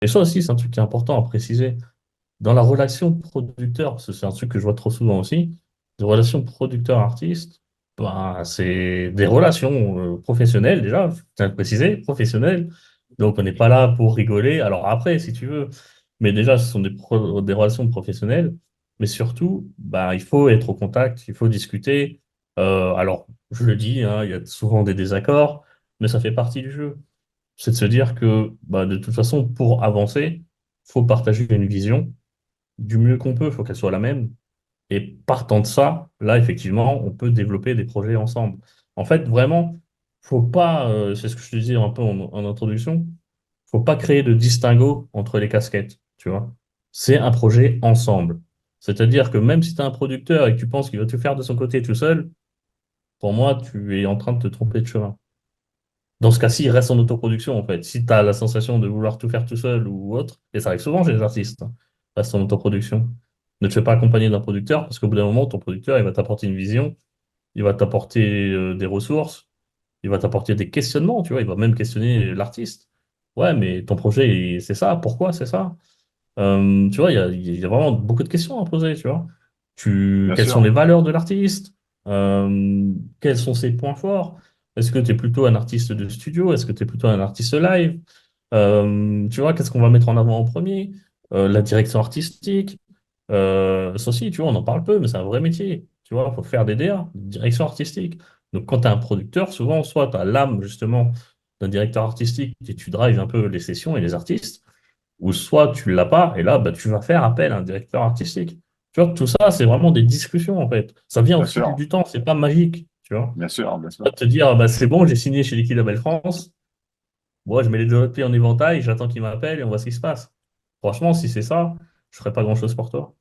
Et ça aussi, c'est un truc qui est important à préciser. Dans la relation producteur, parce que c'est un truc que je vois trop souvent aussi, des relations producteur-artiste, bah, c'est des relations professionnelles déjà, je tiens à le préciser, professionnelles. Donc on n'est pas là pour rigoler. Alors après, si tu veux, mais déjà ce sont des relations professionnelles, mais surtout, bah, il faut être au contact, il faut discuter. Alors, je le dis, hein, il y a souvent des désaccords, mais ça fait partie du jeu. C'est de se dire que bah, de toute façon, pour avancer, il faut partager une vision du mieux qu'on peut, il faut qu'elle soit la même. Et partant de ça, là, effectivement, on peut développer des projets ensemble. En fait, vraiment, faut pas, c'est ce que je te disais un peu en introduction, faut pas créer de distinguo entre les casquettes, tu vois. C'est un projet ensemble. C'est-à-dire que même si tu es un producteur et que tu penses qu'il va tout faire de son côté tout seul, pour moi, tu es en train de te tromper de chemin. Dans ce cas-ci, il reste en autoproduction, en fait. Si tu as la sensation de vouloir tout faire tout seul ou autre, et ça arrive souvent chez les artistes, hein, reste en autoproduction. Ne te fais pas accompagner d'un producteur, parce qu'au bout d'un moment, ton producteur, il va t'apporter une vision, il va t'apporter des ressources, il va t'apporter des questionnements, tu vois, il va même questionner l'artiste. Ouais, mais ton projet, c'est ça, pourquoi c'est ça? Tu vois, il y a vraiment beaucoup de questions à poser, tu vois. Bien Quelles sont les sûr, valeurs de l'artiste? Quels sont ses points forts? Est-ce que tu es plutôt un artiste de studio? Est-ce que tu es plutôt un artiste live? Tu vois, qu'est-ce qu'on va mettre en avant en premier? La direction artistique. Ça aussi, tu vois, on en parle peu, mais c'est un vrai métier. Tu vois, il faut faire des DA, direction artistique. Donc, quand tu es un producteur, souvent, soit tu as l'âme, justement, d'un directeur artistique et tu drives un peu les sessions et les artistes, ou soit tu l'as pas, et là, bah, tu vas faire appel à un directeur artistique. Tu vois, tout ça, c'est vraiment des discussions, en fait. Ça vient au bien fil sûr, du temps, c'est pas magique, tu vois. bien sûr, bien Pas sûr. de te dire, bah, c'est bon, j'ai signé chez Liquid Label France, moi, je mets les deux pieds en éventail, j'attends qu'il m'appelle et on voit ce qui se passe. Franchement, si c'est ça, je ferai pas grand-chose pour toi.